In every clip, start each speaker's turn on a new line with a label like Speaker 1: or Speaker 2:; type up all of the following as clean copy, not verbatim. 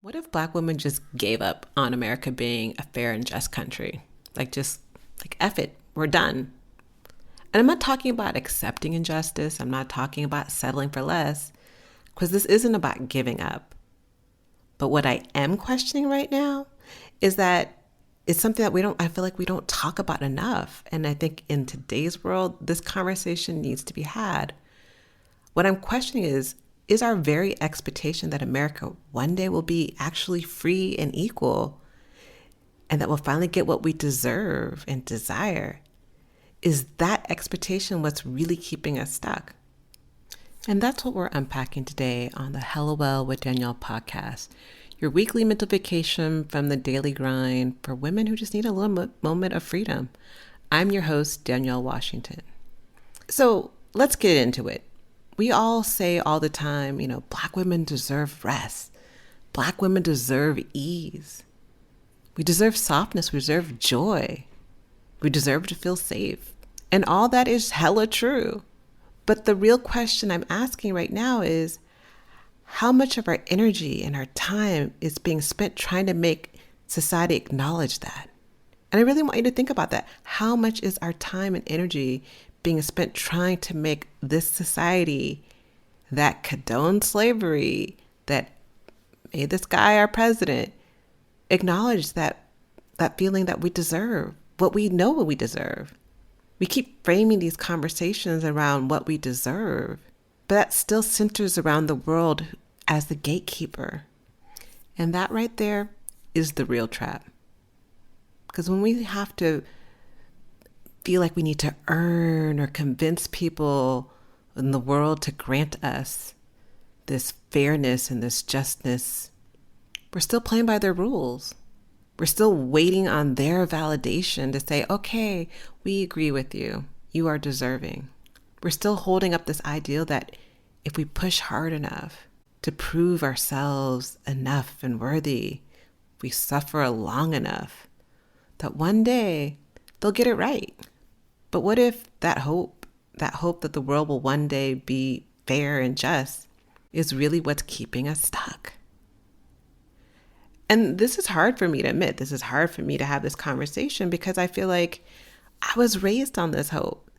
Speaker 1: What if Black women just gave up on America being a fair and just country? Like, F it, we're done. And I'm not talking about accepting injustice. I'm not talking about settling for less, because this isn't about giving up. But what I am questioning right now is that it's something that I feel like we don't talk about enough. And I think in today's world, this conversation needs to be had. What I'm questioning is our very expectation that America one day will be actually free and equal and that we'll finally get what we deserve and desire. Is that expectation what's really keeping us stuck? And that's what we're unpacking today on the Hello Well with Danielle podcast, your weekly mental vacation from the daily grind for women who just need a little moment of freedom. I'm your host, Danielle Washington. So let's get into it. We all say all the time, Black women deserve rest. Black women deserve ease. We deserve softness. We deserve joy. We deserve to feel safe. And all that is hella true. But the real question I'm asking right now is, how much of our energy and our time is being spent trying to make society acknowledge that? And I really want you to think about that. How much is our time and energy being spent trying to make this society that condones slavery, that made this guy our president, acknowledge that feeling that we deserve, what we know what we deserve? We keep framing these conversations around what we deserve, but that still centers around the world as the gatekeeper. And that right there is the real trap. Because when we have to feel like we need to earn or convince people in the world to grant us this fairness and this justness, we're still playing by their rules. We're still waiting on their validation to say, okay, we agree with you. You are deserving. We're still holding up this ideal that if we push hard enough to prove ourselves enough and worthy, if we suffer long enough, that one day they'll get it right. But what if that hope that the world will one day be fair and just, is really what's keeping us stuck? And this is hard for me to admit. This is hard for me to have this conversation because I feel like I was raised on this hope.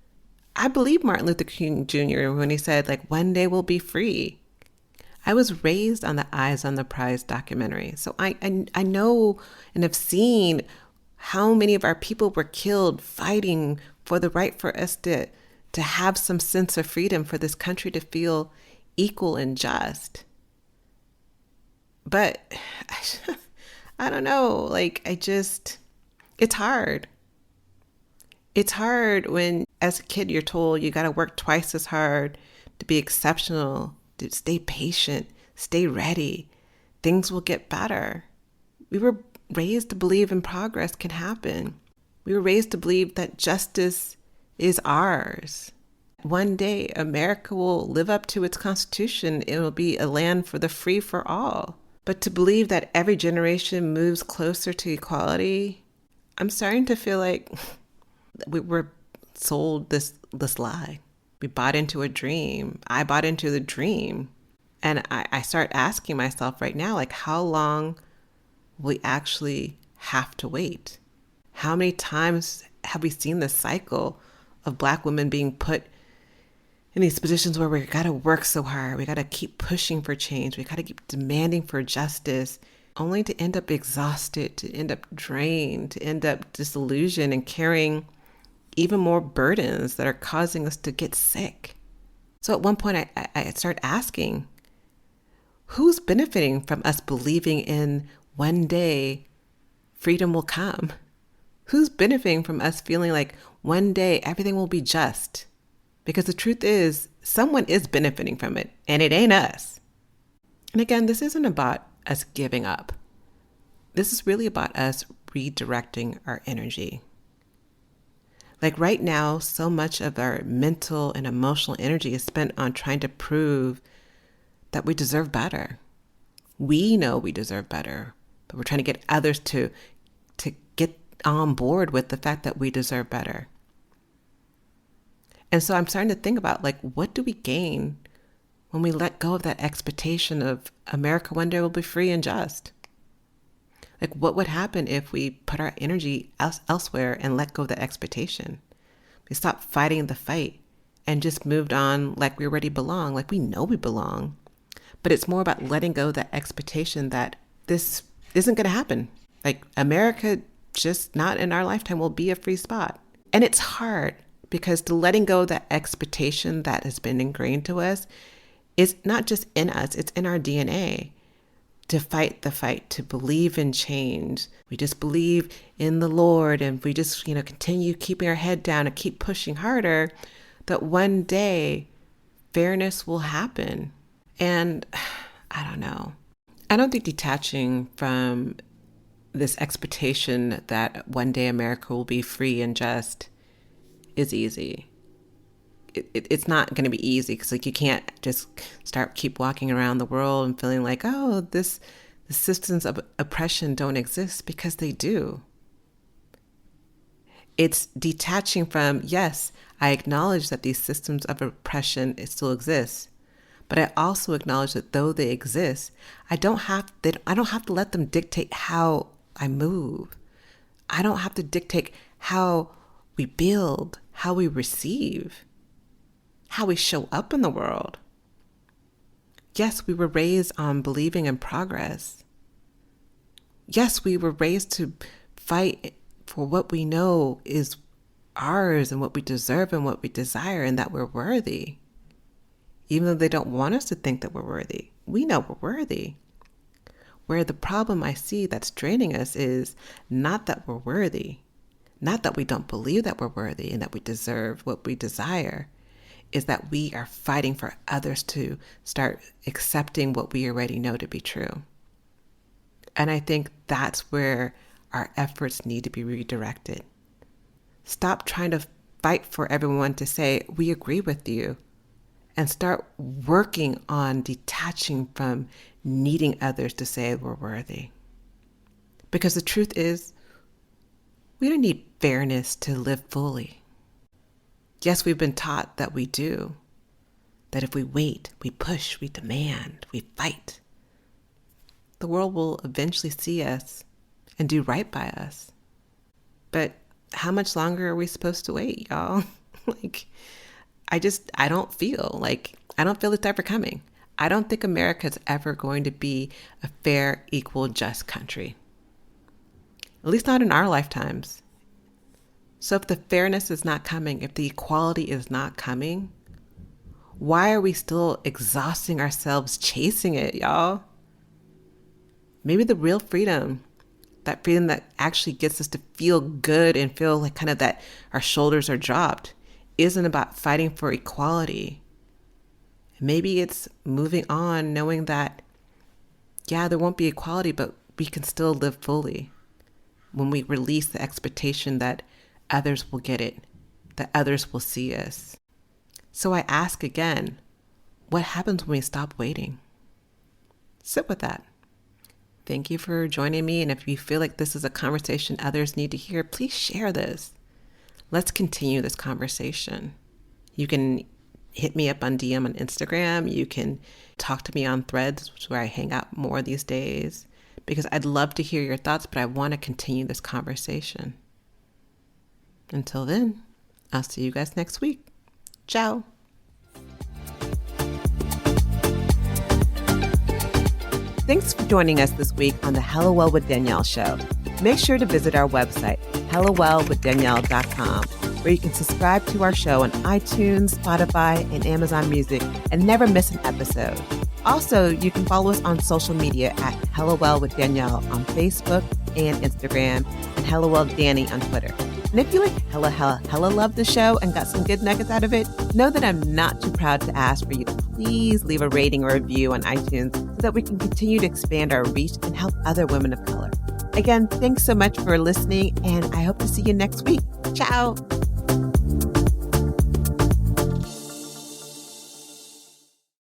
Speaker 1: I believe Martin Luther King Jr. when he said, one day we'll be free. I was raised on the Eyes on the Prize documentary. So I know and have seen how many of our people were killed fighting for the right for us to have some sense of freedom, for this country to feel equal and just. But I don't know, it's hard. It's hard when, as a kid, you're told you got to work twice as hard to be exceptional, to stay patient, stay ready. Things will get better. We were raised to believe in progress can happen. We were raised to believe that justice is ours. One day, America will live up to its Constitution. It will be a land for the free for all. But to believe that every generation moves closer to equality, I'm starting to feel like we were sold this lie. We bought into a dream. I bought into the dream. And I start asking myself right now, how long will we actually have to wait? How many times have we seen this cycle of Black women being put in these positions where we got to work so hard, we got to keep pushing for change, we got to keep demanding for justice, only to end up exhausted, to end up drained, to end up disillusioned and carrying even more burdens that are causing us to get sick? So at one point, I start asking, who's benefiting from us believing in one day freedom will come? Who's benefiting from us feeling like one day everything will be just? Because the truth is, someone is benefiting from it, and it ain't us. And again, this isn't about us giving up. This is really about us redirecting our energy. Right now, so much of our mental and emotional energy is spent on trying to prove that we deserve better. We know we deserve better, but we're trying to get others to get on board with the fact that we deserve better. And so I'm starting to think about what do we gain when we let go of that expectation of America one day will be free and just? Like, what would happen if we put our energy elsewhere and let go of that expectation? We stopped fighting the fight and just moved on like we already belong, like we know we belong. But it's more about letting go of that expectation that this isn't going to happen. Like, America, just not in our lifetime, will be a free spot. And it's hard because the letting go of that expectation that has been ingrained to us is not just in us, it's in our DNA. To fight the fight, to believe in change. We just believe in the Lord, and we just, continue keeping our head down and keep pushing harder, that one day fairness will happen. And I don't know. I don't think detaching from this expectation that one day America will be free and just is easy. It's not going to be easy because you can't just keep walking around the world and feeling like, oh, the systems of oppression don't exist, because they do. It's detaching from, yes, I acknowledge that these systems of oppression still exist, but I also acknowledge that though they exist, I don't have to let them dictate how I move. I don't have to dictate how we build, how we receive, how we show up in the world. Yes, we were raised on believing in progress. Yes, we were raised to fight for what we know is ours and what we deserve and what we desire, and that we're worthy. Even though they don't want us to think that we're worthy, we know we're worthy. Where the problem I see that's draining us is not that we're worthy, not that we don't believe that we're worthy and that we deserve what we desire, is that we are fighting for others to start accepting what we already know to be true. And I think that's where our efforts need to be redirected. Stop trying to fight for everyone to say, we agree with you, and start working on detaching from needing others to say we're worthy. Because the truth is, we don't need fairness to live fully. Yes, we've been taught that we do, that if we wait, we push, we demand, we fight, the world will eventually see us and do right by us. But how much longer are we supposed to wait, y'all? I don't feel it's ever coming. I don't think America's ever going to be a fair, equal, just country. At least not in our lifetimes. So if the fairness is not coming, if the equality is not coming, why are we still exhausting ourselves chasing it, y'all? Maybe the real freedom, that freedom that actually gets us to feel good and feel like kind of that our shoulders are dropped, isn't about fighting for equality. Maybe it's moving on knowing that, yeah, there won't be equality, but we can still live fully when we release the expectation that others will get it, that others will see us. So I ask again, what happens when we stop waiting? Sit with that. Thank you for joining me. And if you feel like this is a conversation others need to hear, please share this. Let's continue this conversation. You can hit me up on DM on Instagram. You can talk to me on Threads, which is where I hang out more these days, because I'd love to hear your thoughts, but I want to continue this conversation. Until then, I'll see you guys next week. Ciao. Thanks for joining us this week on the Hello Well with Danielle show. Make sure to visit our website, hellowellwithdanielle.com, where you can subscribe to our show on iTunes, Spotify, and Amazon Music and never miss an episode. Also, you can follow us on social media at Hello Well with Danielle on Facebook and Instagram, and Hello Well Danny on Twitter. And if you hella love the show and got some good nuggets out of it, know that I'm not too proud to ask for you to please leave a rating or review on iTunes so that we can continue to expand our reach and help other women of color. Again, thanks so much for listening, and I hope to see you next week. Ciao.